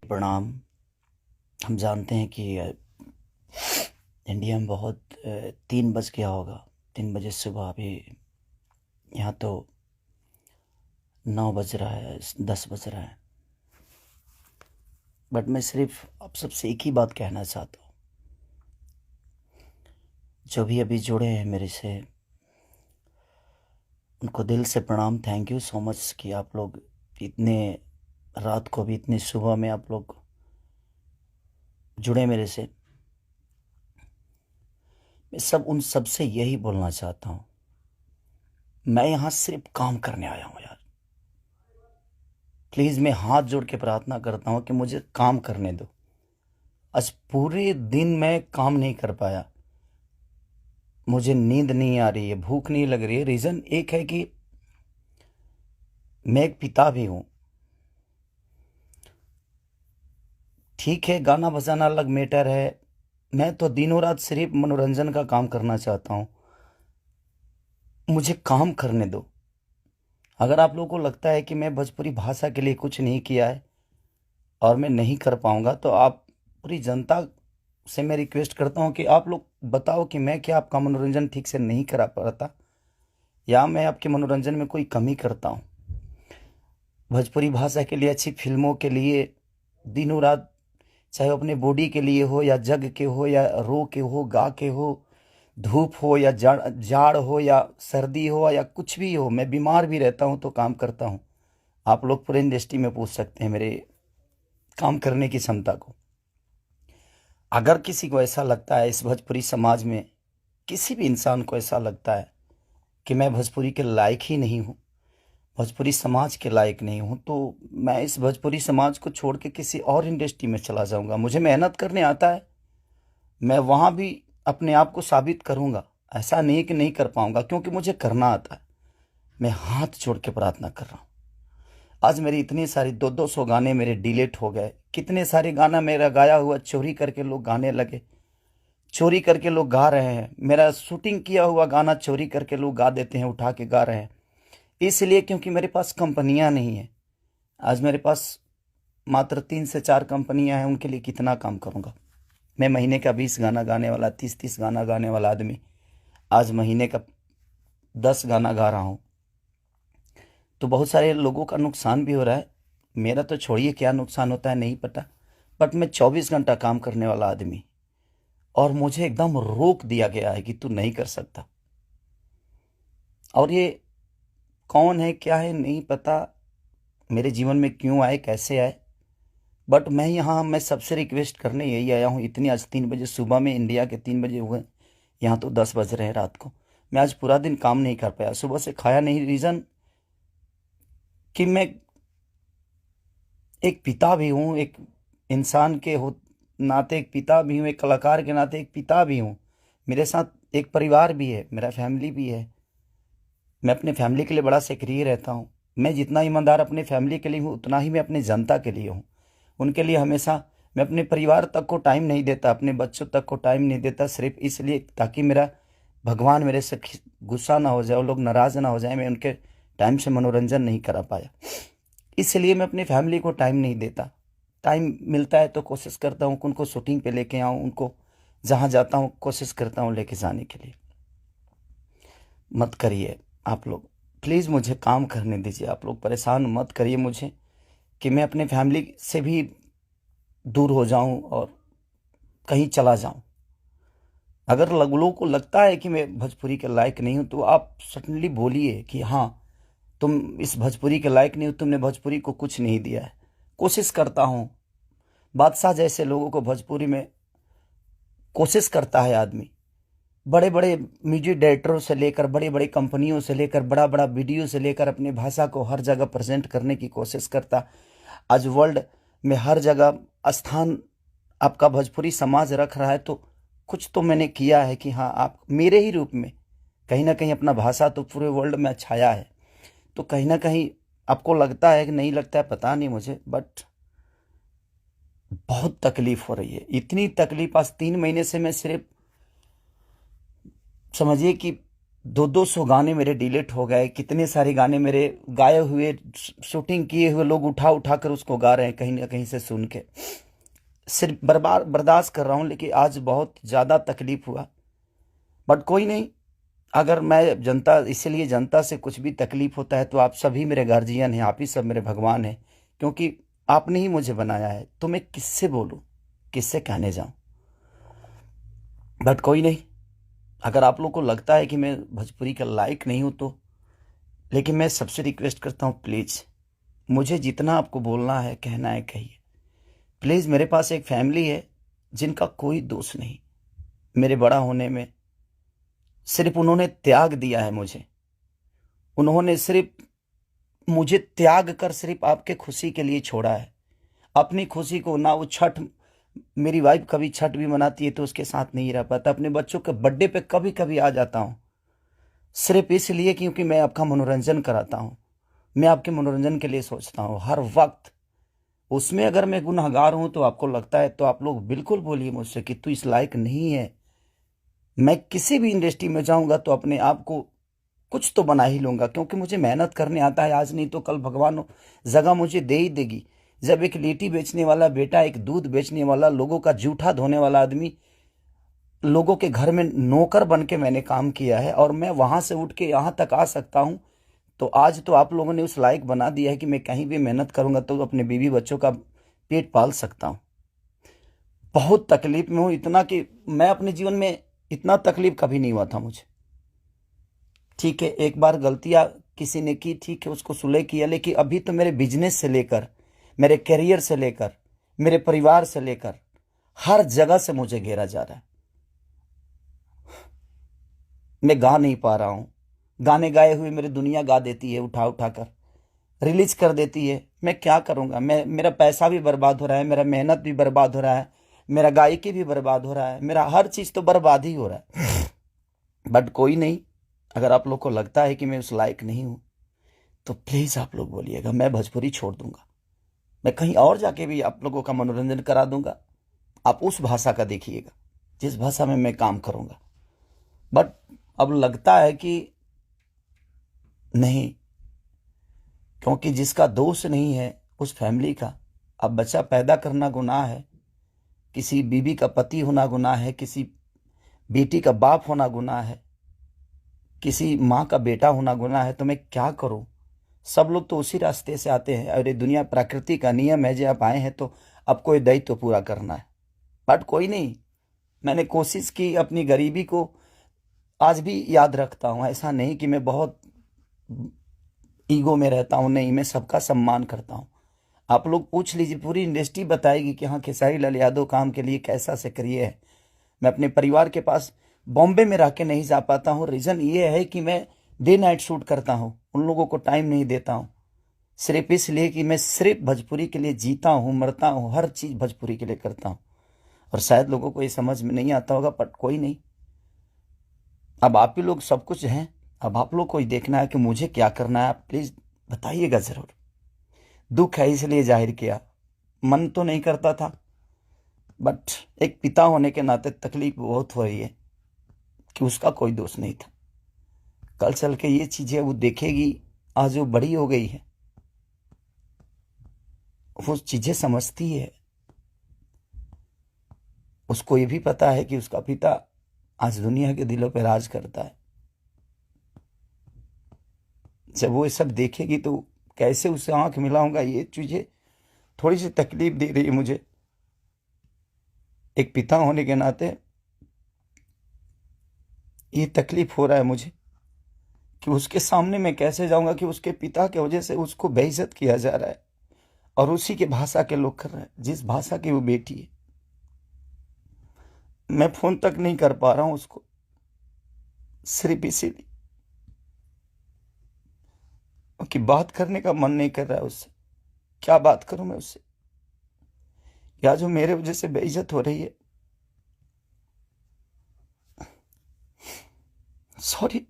प्रणाम। हम जानते हैं कि इंडिया में बहुत 3 बज गया होगा। 3 बजे सुबह। अभी यहाँ तो 9 बज रहा है, 10 बज रहा है। बट मैं सिर्फ आप सबसे एक ही बात कहना चाहता हूँ। जो भी अभी जुड़े हैं मेरे से, उनको दिल से प्रणाम। थैंक यू सो मच कि आप लोग इतने रात को भी, इतने सुबह में आप लोग जुड़े मेरे से। मैं उन सब से यही बोलना चाहता हूँ, मैं यहाँ सिर्फ काम करने आया हूँ यार। प्लीज़ मैं हाथ जोड़ के प्रार्थना करता हूँ कि मुझे काम करने दो। आज पूरे दिन मैं काम नहीं कर पाया। मुझे नींद नहीं आ रही है, भूख नहीं लग रही है। रीज़न एक है कि मैं एक पिता भी हूँ। ठीक है, गाना बजाना अलग मैटर है। मैं तो दिनों रात सिर्फ मनोरंजन का काम करना चाहता हूँ। मुझे काम करने दो। अगर आप लोगों को लगता है कि मैं भोजपुरी भाषा के लिए कुछ नहीं किया है और मैं नहीं कर पाऊंगा, तो आप पूरी जनता से मैं रिक्वेस्ट करता हूं कि आप लोग बताओ कि मैं क्या आपका मनोरंजन ठीक से नहीं करा पाता, या मैं आपके मनोरंजन में कोई कमी करता हूं। भोजपुरी भाषा के लिए, अच्छी फिल्मों के लिए दिनों रात, चाहे वो अपने बॉडी के लिए हो या जग के हो या रो के हो, गा के हो, धूप हो या जाड़ जाड़ हो या सर्दी हो या कुछ भी हो, मैं बीमार भी रहता हूं तो काम करता हूं। आप लोग पूरे इंडस्ट्री में पूछ सकते हैं मेरे काम करने की क्षमता को। अगर किसी को ऐसा लगता है, इस भोजपुरी समाज में किसी भी इंसान को ऐसा लगता है कि मैं भोजपुरी के लायक ही नहीं हूँ, भोजपुरी समाज के लायक नहीं हूँ, तो मैं इस भोजपुरी समाज को छोड़ के किसी और इंडस्ट्री में चला जाऊंगा। मुझे मेहनत करने आता है, मैं वहाँ भी अपने आप को साबित करूंगा। ऐसा नहीं कि नहीं कर पाऊंगा, क्योंकि मुझे करना आता है। मैं हाथ जोड़ के प्रार्थना कर रहा हूँ। आज मेरी इतनी सारी 200 गाने मेरे डिलीट हो गए। कितने सारे गाना मेरा गाया हुआ चोरी करके लोग गाने लगे, चोरी करके लोग गा रहे हैं। मेरा शूटिंग किया हुआ गाना चोरी करके लोग गा देते हैं, उठा के गा रहे हैं। इसलिए क्योंकि मेरे पास कंपनियां नहीं है। आज मेरे पास मात्र 3 से 4 कंपनियां हैं। उनके लिए कितना काम करूंगा मैं? महीने का 20 गाना गाने वाला, 30 गाना गाने वाला आदमी आज महीने का 10 गाना गा रहा हूं। तो बहुत सारे लोगों का नुकसान भी हो रहा है। मेरा तो छोड़िए, क्या नुकसान होता है नहीं पता। बट मैं 24 घंटा काम करने वाला आदमी, और मुझे एकदम रोक दिया गया है कि तू नहीं कर सकता। और ये कौन है, क्या है, नहीं पता। मेरे जीवन में क्यों आए, कैसे आए। बट मैं सबसे रिक्वेस्ट करने यही आया हूँ। इतनी आज 3 बजे सुबह में, इंडिया के 3 बजे हुए, यहाँ तो 10 बज रहे हैं रात को। मैं आज पूरा दिन काम नहीं कर पाया, सुबह से खाया नहीं। रीज़न कि मैं एक पिता भी हूँ, एक इंसान के हो नाते एक पिता भी हूँ, एक कलाकार के नाते एक पिता भी हूँ। मेरे साथ एक परिवार भी है, मेरा फैमिली भी है। मैं अपने फैमिली के लिए बड़ा सक्रिय रहता हूँ। मैं जितना ईमानदार अपने फैमिली के लिए हूँ, उतना ही मैं अपनी जनता के लिए हूँ। उनके लिए हमेशा मैं अपने परिवार तक को टाइम नहीं देता, अपने बच्चों तक को टाइम नहीं देता, सिर्फ इसलिए ताकि मेरा भगवान मेरे से गुस्सा ना हो जाए, वो लोग नाराज़ ना हो जाए, मैं उनके टाइम से मनोरंजन नहीं करा पाया। इसलिए मैं अपनी फैमिली को टाइम नहीं देता। टाइम मिलता है तो कोशिश करता हूँ कि उनको शूटिंग पे लेके आऊँ, उनको जहाँ जाता हूँ कोशिश करता हूँ लेके जाने के लिए। मत करिए आप लोग, प्लीज़ मुझे काम करने दीजिए। आप लोग परेशान मत करिए मुझे कि मैं अपने फैमिली से भी दूर हो जाऊं और कहीं चला जाऊं। अगर लोगों को लगता है कि मैं भोजपुरी के लायक नहीं हूं, तो आप सडनली बोलिए कि हाँ, तुम इस भोजपुरी के लायक नहीं हो, तुमने भोजपुरी को कुछ नहीं दिया है। कोशिश करता हूं। बादशाह जैसे लोगों को भोजपुरी में कोशिश करता है आदमी। बड़े बड़े म्यूजिक डायरेक्टरों से लेकर, बड़ी बड़ी कंपनियों से लेकर, बड़ा बड़ा वीडियो से लेकर अपनी भाषा को हर जगह प्रेजेंट करने की कोशिश करता। आज वर्ल्ड में हर जगह स्थान आपका भोजपुरी समाज रख रहा है, तो कुछ तो मैंने किया है कि हाँ, आप मेरे ही रूप में कहीं ना कहीं अपना भाषा तो पूरे वर्ल्ड में छाया है। तो कहीं ना कहीं आपको लगता है कि नहीं लगता है, पता नहीं मुझे, बट बहुत तकलीफ हो रही है। इतनी तकलीफ आज 3 महीने से मैं सिर्फ समझिए कि 200 गाने मेरे डिलीट हो गए, कितने सारे गाने मेरे गाए हुए, शूटिंग किए हुए लोग उठा उठा कर उसको गा रहे हैं कहीं ना कहीं से सुन के। सिर्फ बर्बाद बर्दाश्त कर रहा हूँ, लेकिन आज बहुत ज़्यादा तकलीफ हुआ। बट कोई नहीं, अगर मैं जनता, इसीलिए जनता से कुछ भी तकलीफ होता है तो आप सभी मेरे गार्जियन हैं, आप ही सब मेरे भगवान हैं, क्योंकि आपने ही मुझे बनाया है। तो मैं किससे बोलूं, किससे कहने जाऊं। बट कोई नहीं, अगर आप लोग को लगता है कि मैं भोजपुरी का लायक नहीं हूं तो, लेकिन मैं सबसे रिक्वेस्ट करता हूं, प्लीज़ मुझे जितना आपको बोलना है, कहना है, कहिए प्लीज़। मेरे पास एक फैमिली है जिनका कोई दोष नहीं मेरे बड़ा होने में। सिर्फ उन्होंने त्याग दिया है मुझे, उन्होंने सिर्फ मुझे त्याग कर सिर्फ आपके खुशी के लिए छोड़ा है। अपनी खुशी को ना, वो छठ, मेरी वाइफ कभी छठ भी मनाती है तो उसके साथ नहीं रह पाता। अपने बच्चों के बर्थडे पे कभी कभी आ जाता हूँ, सिर्फ इसलिए क्योंकि मैं आपका मनोरंजन कराता हूँ, मैं आपके मनोरंजन के लिए सोचता हूँ हर वक्त। उसमें अगर मैं गुनहगार हूं तो आपको लगता है तो आप लोग बिल्कुल बोलिए मुझसे कि तू इस लायक नहीं है। मैं किसी भी इंडस्ट्री में जाऊंगा तो अपने आप को कुछ तो बना ही लूंगा, क्योंकि मुझे मेहनत करने आता है। आज नहीं तो कल भगवान जगह मुझे दे ही देगी। जब एक लिट्टी बेचने वाला बेटा, एक दूध बेचने वाला, लोगों का जूठा धोने वाला आदमी, लोगों के घर में नौकर बन के मैंने काम किया है, और मैं वहां से उठ के यहां तक आ सकता हूं, तो आज तो आप लोगों ने उस लायक बना दिया है कि मैं कहीं भी मेहनत करूंगा तो अपने बीवी बच्चों का पेट पाल सकता हूं। बहुत तकलीफ में हूं, इतना कि मैं अपने जीवन में इतना तकलीफ कभी नहीं हुआ था मुझे। ठीक है, एक बार गलतियां किसी ने की, ठीक है, उसको सुलह किया, लेकिन अभी तो मेरे बिजनेस से लेकर, मेरे करियर से लेकर, मेरे परिवार से लेकर हर जगह से मुझे घेरा जा रहा है। मैं गा नहीं पा रहा हूं। गाने गाए हुए मेरी दुनिया गा देती है, उठा उठा कर रिलीज कर देती है। मैं क्या करूंगा, मेरा पैसा भी बर्बाद हो रहा है, मेरा मेहनत भी बर्बाद हो रहा है, मेरा गायकी भी बर्बाद हो रहा है, मेरा हर चीज तो बर्बाद ही हो रहा है। बट कोई नहीं, अगर आप लोग को लगता है कि मैं उस लायक नहीं हूं तो प्लीज आप लोग बोलिएगा, मैं भोजपुरी छोड़ दूंगा। मैं कहीं और जाके भी आप लोगों का मनोरंजन करा दूंगा। आप उस भाषा का देखिएगा जिस भाषा में मैं काम करूंगा। बट अब लगता है कि नहीं, क्योंकि जिसका दोष नहीं है उस फैमिली का, अब बच्चा पैदा करना गुनाह है, किसी बीबी का पति होना गुनाह है, किसी बेटी का बाप होना गुनाह है, किसी माँ का बेटा होना गुनाह है। तो मैं क्या करूं। सब लोग तो उसी रास्ते से आते हैं, और ये दुनिया प्रकृति का नियम है, जो आप आए हैं तो आपको ये दायित्व तो पूरा करना है। बट कोई नहीं, मैंने कोशिश की, अपनी गरीबी को आज भी याद रखता हूं। ऐसा नहीं कि मैं बहुत ईगो में रहता हूं, नहीं, मैं सबका सम्मान करता हूं। आप लोग पूछ लीजिए, पूरी इंडस्ट्री बताएगी कि हाँ, खेसारी लाल यादव काम के लिए कैसा से करिए है। मैं अपने परिवार के पास बॉम्बे में रह के नहीं जा पाता हूँ। रीज़न ये है कि मैं डे नाइट शूट करता हूँ, उन लोगों को टाइम नहीं देता हूँ, सिर्फ इसलिए कि मैं सिर्फ भोजपुरी के लिए जीता हूँ, मरता हूँ, हर चीज़ भोजपुरी के लिए करता हूँ। और शायद लोगों को ये समझ में नहीं आता होगा, बट कोई नहीं, अब आप ही लोग सब कुछ हैं। अब आप लोग को ही देखना है कि मुझे क्या करना है। आप प्लीज़ बताइएगा ज़रूर। दुख है इसलिए जाहिर किया, मन तो नहीं करता था, बट एक पिता होने के नाते तकलीफ बहुत हो रही है कि उसका कोई दोष नहीं था। कल चल के ये चीज़ें वो देखेगी, आज वो बड़ी हो गई है, वो चीज़ें समझती है। उसको ये भी पता है कि उसका पिता आज दुनिया के दिलों पर राज करता है। जब वो ये सब देखेगी तो कैसे उसे आंख मिलाऊंगा, ये चीज़ें थोड़ी सी तकलीफ दे रही है मुझे। एक पिता होने के नाते ये तकलीफ हो रहा है मुझे कि उसके सामने मैं कैसे जाऊंगा कि उसके पिता की वजह से उसको बेइज्जत किया जा रहा है, और उसी के भाषा के लोग कर रहे हैं, जिस भाषा की वो बेटी है। मैं फोन तक नहीं कर पा रहा हूं उसको, सिर्फ इसीलिए कि बात करने का मन नहीं कर रहा है उससे। क्या बात करूं मैं उससे, या जो मेरे वजह से बेइज्जत हो रही है। सॉरी।